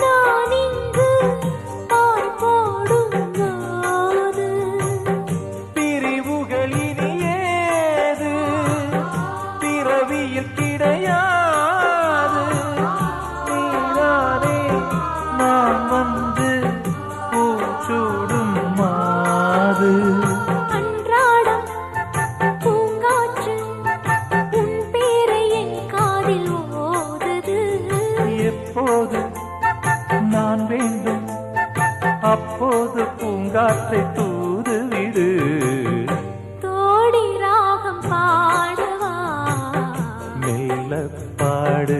நான் இங்கு பாய் போடும் போது பிரிவுகள் இனி ஏது பிறவியில் கிடையாது நீதானே நான் வந்து பூச்சூடும் மாது அன்றாடம் பூங்காற்று உன் பேரை என் காதில் ஓதுது எப்போது நான் வேண்டும் அப்போது பூங்காற்றை தூதுவிடு தோடி ராகம் பாடவா மெல்ல பாடு